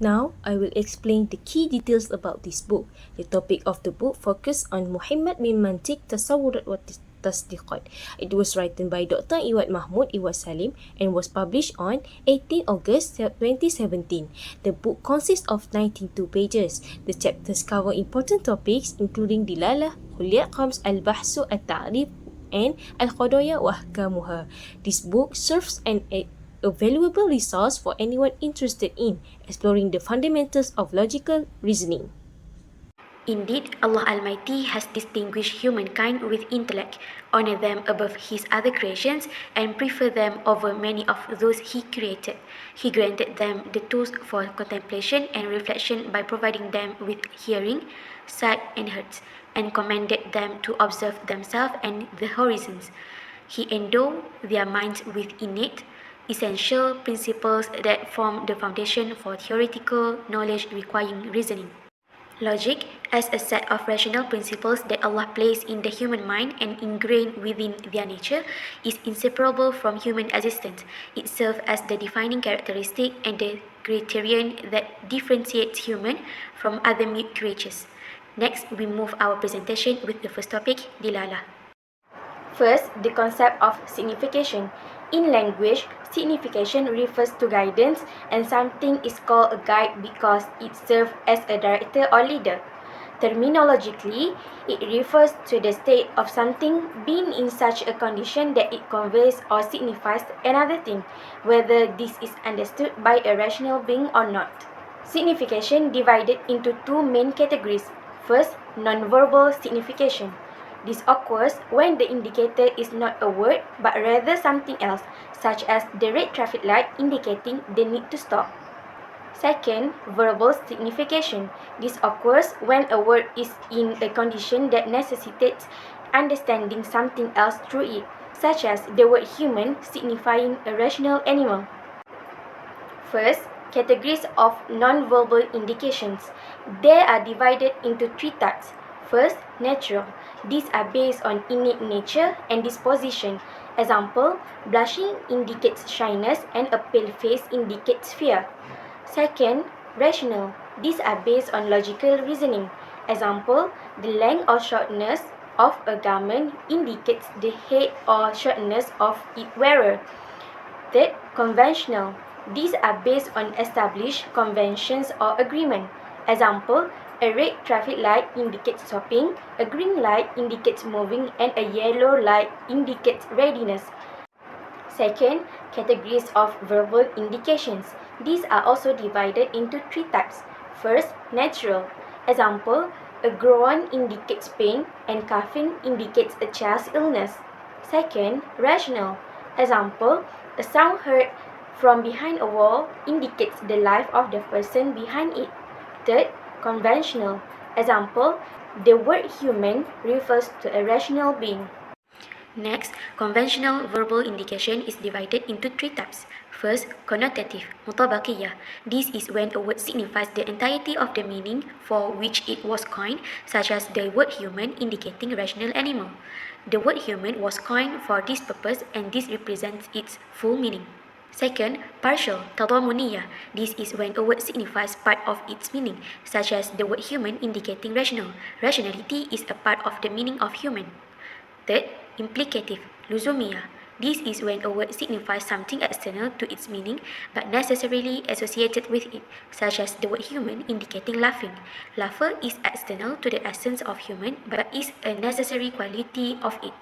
Now, I will explain the key details about this book. The topic of the book focuses on Muhammad bin Mantiq, التصورات والصديقات. It was written by Dr. Iwad Mahmud Iwad Salim and was published on 18 August 2017. The book consists of 92 pages. The chapters cover important topics including Dilalah, Huliat Khams, Al-Bahsu, Al-Ta'rif, and Al-Qadaya wa Ahkamuha. This book serves a valuable resource for anyone interested in exploring the fundamentals of logical reasoning. Indeed, Allah Almighty has distinguished humankind with intellect, honored them above His other creations, and preferred them over many of those He created. He granted them the tools for contemplation and reflection by providing them with hearing, sight, and hearts, and commanded them to observe themselves and the horizons. He endowed their minds with innate, essential principles that form the foundation for theoretical knowledge requiring reasoning. Logic, as a set of rational principles that Allah placed in the human mind and ingrained within their nature, is inseparable from human existence. It serves as the defining characteristic and the criterion that differentiates human from other mute creatures. Next, we move our presentation with the first topic, Dilalah. First, the concept of signification. In language, signification refers to guidance, and something is called a guide because it serves as a director or leader. Terminologically, it refers to the state of something being in such a condition that it conveys or signifies another thing, whether this is understood by a rational being or not. Signification divided into two main categories. First, nonverbal signification. This occurs when the indicator is not a word but rather something else, such as the red traffic light indicating the need to stop. Second, verbal signification. This occurs when a word is in a condition that necessitates understanding something else through it, such as the word human signifying a rational animal. First, categories of non-verbal indications. They are divided into three types. First, natural. These are based on innate nature and disposition. Example, blushing indicates shyness and a pale face indicates fear. Second, rational. These are based on logical reasoning. Example, the length or shortness of a garment indicates the height or shortness of its wearer. Third, conventional. These are based on established conventions or agreement. Example, a red traffic light indicates stopping, a green light indicates moving, and a yellow light indicates readiness. Second, categories of verbal indications. These are also divided into three types. First, natural. Example, a groan indicates pain and coughing indicates a child's illness. Second, rational. Example, a sound heard from behind a wall indicates the life of the person behind it. Third, conventional. Example, the word human refers to a rational being. Next, conventional verbal indication is divided into three types. First, connotative, mutabaqiyah. This is when a word signifies the entirety of the meaning for which it was coined, such as the word human indicating rational animal. The word human was coined for this purpose and this represents its full meaning. Second, partial, tadamuniyah. This is when a word signifies part of its meaning, such as the word human indicating rational. Rationality is a part of the meaning of human. Third, implicative, luzumiyah. This is when a word signifies something external to its meaning but necessarily associated with it, such as the word human indicating laughing. Laughter is external to the essence of human but is a necessary quality of it.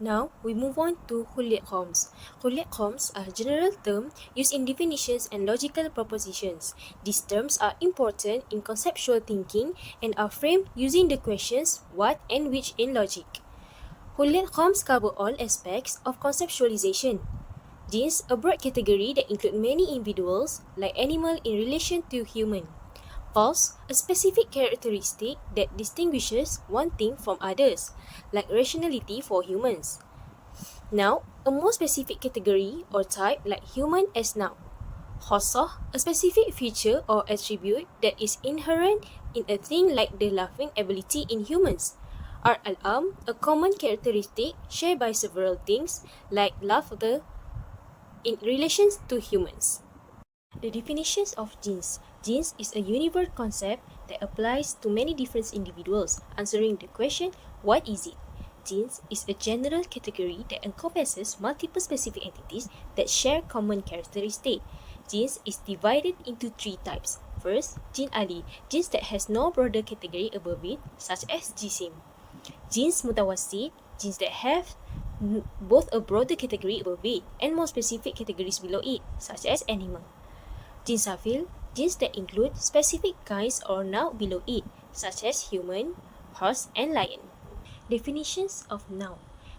Now, we move on to Huliat Khams. Huliat Khams are general terms used in definitions and logical propositions. These terms are important in conceptual thinking and are framed using the questions what and which in logic. Huliat Khams cover all aspects of conceptualization. This a broad category that includes many individuals, like animal in relation to human. False, a specific characteristic that distinguishes one thing from others, like rationality for humans. Now, a more specific category or type like human as noun. Khossah, a specific feature or attribute that is inherent in a thing like the laughing ability in humans. Al-am, a common characteristic shared by several things like laughter in relation to humans. The definitions of genes. Genes is a universal concept that applies to many different individuals, answering the question, what is it? Genes is a general category that encompasses multiple specific entities that share common characteristics. Genes is divided into three types. First, gene Ali, genes that has no broader category above it, such as GSIM. Genes mutawassit, genes that have both a broader category above it and more specific categories below it, such as animal. Genes are genes that include specific kinds or noun below it, such as human, horse, and lion. Definitions of noun.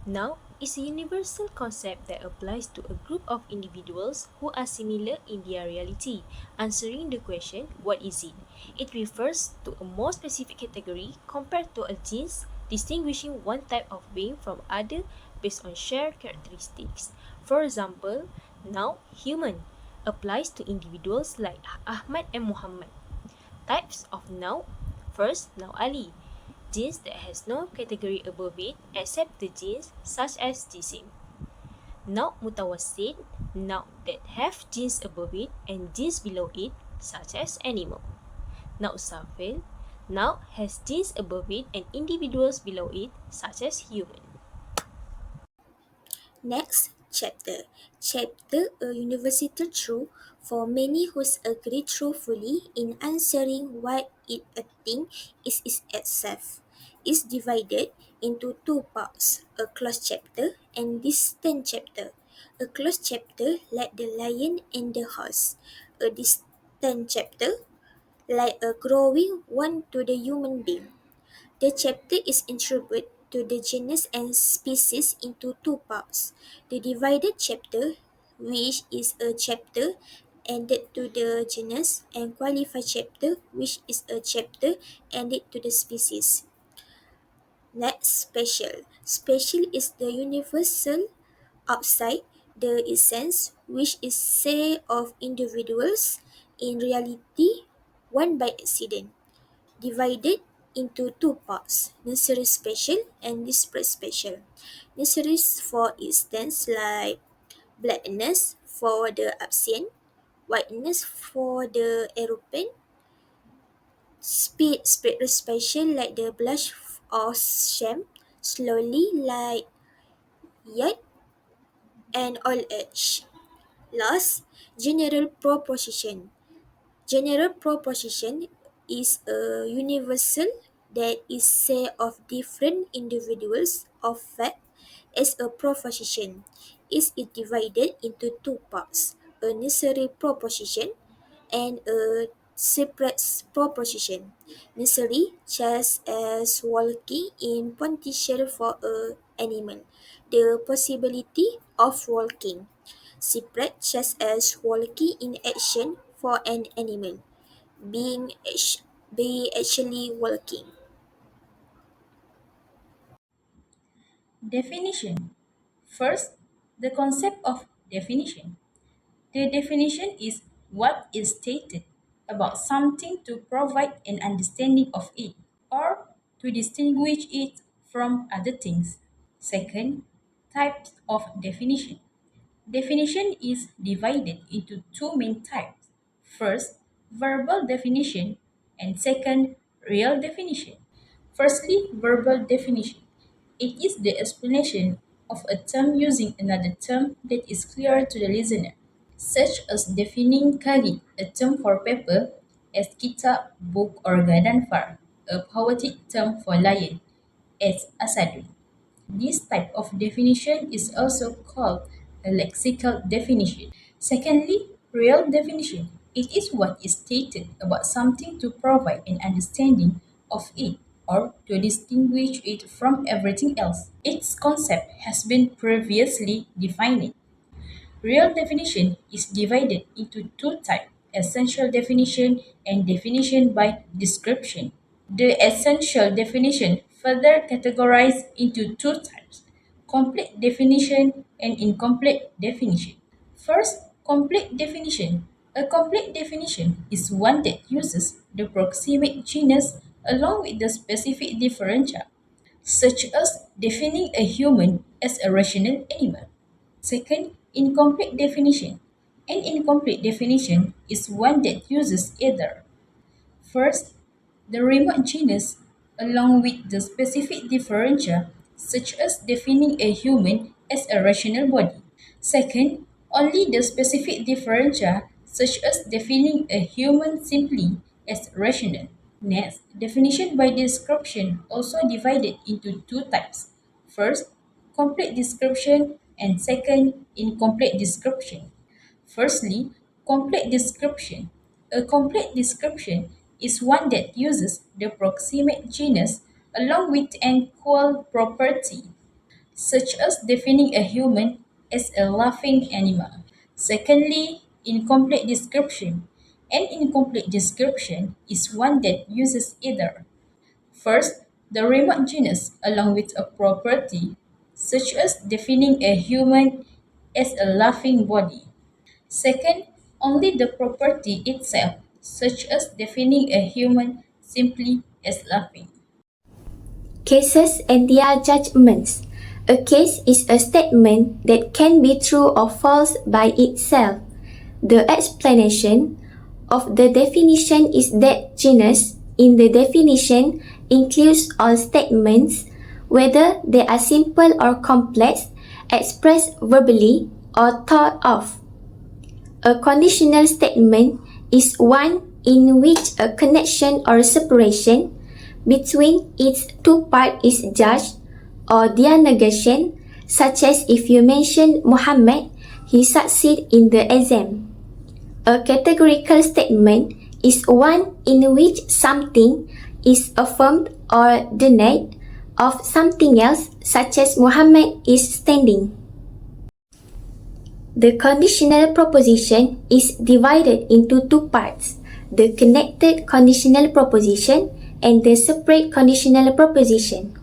Noun is a universal concept that applies to a group of individuals who are similar in their reality. Answering the question, what is it? It refers to a more specific category compared to a genes, distinguishing one type of being from other based on shared characteristics. For example, noun human applies to individuals like Ahmad and Muhammad. Types of noun. First, noun Ali, genes that has no category above it except the genes such as GSIM. Noun mutawassit, noun that have genes above it and genes below it such as animal. Noun safil, noun has genes above it and individuals below it such as human. Next, chapter. Chapter, a universal truth for many who agree truthfully in answering what it a thing is itself. Is divided into two parts, a closed chapter and distant chapter. A closed chapter like the lion and the horse. A distant chapter like a growing one to the human being. The chapter is introduced to the genus and species into two parts. The divided chapter, which is a chapter added to the genus, and qualified chapter, which is a chapter added to the species. Next, special. Special is the universal outside the essence, which is say of individuals in reality, one by accident, divided into two parts, nursery special and disparate special. Nurseries, for instance, like blackness for the absent, whiteness for the aeroplane, speed special like the blush or sham, slowly like yet and all edge. Last, general proposition. General proposition is a universal that is said of different individuals of fact as a proposition. Is it divided into two parts, a necessary proposition and a separate proposition. Necessary, just as walking in potential for a animal, the possibility of walking. Separate, just as walking in action for an animal, being be actually walking. Definition. First, the concept of definition. The definition is what is stated about something to provide an understanding of it or to distinguish it from other things. Second, types of definition. Definition is divided into two main types. First, verbal definition, and second, real definition. Firstly, verbal definition. It is the explanation of a term using another term that is clear to the listener, such as defining kali, a term for paper, as kitab, book, or gadanfar, a poetic term for lion, as asadun. This type of definition is also called a lexical definition. Secondly, real definition. It is what is stated about something to provide an understanding of it or to distinguish it from everything else. Its concept has been previously defined. Real definition is divided into two types, essential definition and definition by description. The essential definition further categorized into two types, complete definition and incomplete definition. First, complete definition. A complete definition is one that uses the proximate genus along with the specific differential, such as defining a human as a rational animal. Second, incomplete definition. An incomplete definition is one that uses either first, the remote genus along with the specific differentia, such as defining a human as a rational body. Second, only the specific differentia, such as defining a human simply as rational. Next, definition by description also divided into two types. First, complete description and second, incomplete description. Firstly, complete description. A complete description is one that uses the proximate genus along with an equal property, such as defining a human as a laughing animal. Secondly, incomplete description. An incomplete description is one that uses either first, the remote genus along with a property, such as defining a human as a laughing body. Second, only the property itself, such as defining a human simply as laughing. Cases and their judgments. A case is a statement that can be true or false by itself. The explanation of the definition is that genus in the definition includes all statements, whether they are simple or complex, expressed verbally or thought of. A conditional statement is one in which a connection or separation between its two parts is judged, or their negation, such as if you mention Muhammad, he succeeded in the exam. A categorical statement is one in which something is affirmed or denied of something else, such as Muhammad is standing. The conditional proposition is divided into two parts, the connected conditional proposition and the separate conditional proposition.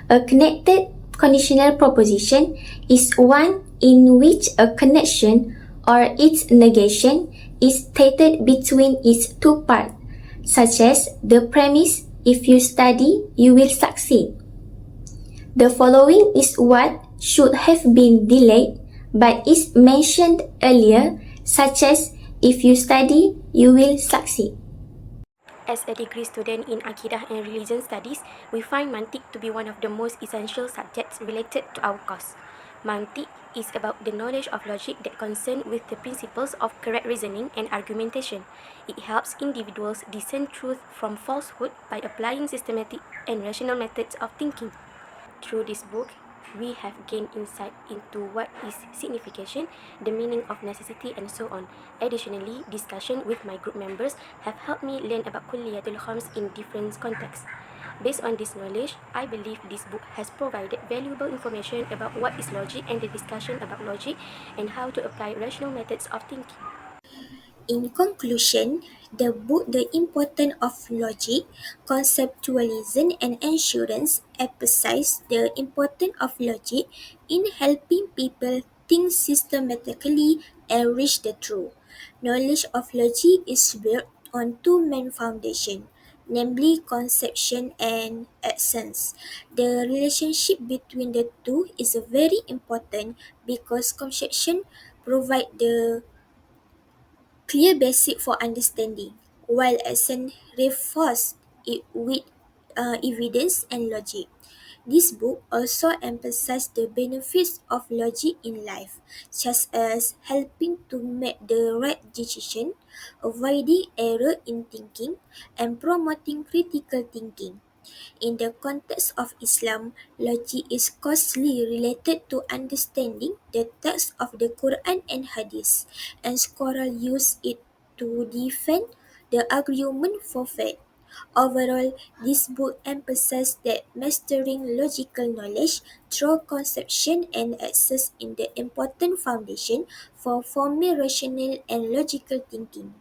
A connected conditional proposition is one in which a connection or its negation is stated between its two parts, such as the premise, if you study, you will succeed. The following is what should have been delayed but is mentioned earlier, such as if you study, you will succeed. As a degree student in Aqidah and Religion Studies, we find Mantiq to be one of the most essential subjects related to our course. Mantiq is about the knowledge of logic that concern with the principles of correct reasoning and argumentation. It helps individuals discern truth from falsehood by applying systematic and rational methods of thinking. Through this book, we have gained insight into what is signification, the meaning of necessity, and so on. Additionally, discussion with my group members have helped me learn about kulliyatul khams in different contexts. Based on this knowledge, I believe this book has provided valuable information about what is logic and the discussion about logic and how to apply rational methods of thinking. In conclusion, the book The Importance of Logic, Conceptualism and Assurance emphasizes the importance of logic in helping people think systematically and reach the truth. Knowledge of logic is built on two main foundations, namely conception and essence. The relationship between the two is very important because conception provide the clear basic for understanding, while accent reinforces it with evidence and logic. This book also emphasizes the benefits of logic in life, such as helping to make the right decision, avoiding error in thinking, and promoting critical thinking. In the context of Islam, logic is closely related to understanding the text of the Quran and Hadith, and scholars use it to defend the argument for faith. Overall, this book emphasizes that mastering logical knowledge through conception and access is the important foundation for forming rational and logical thinking.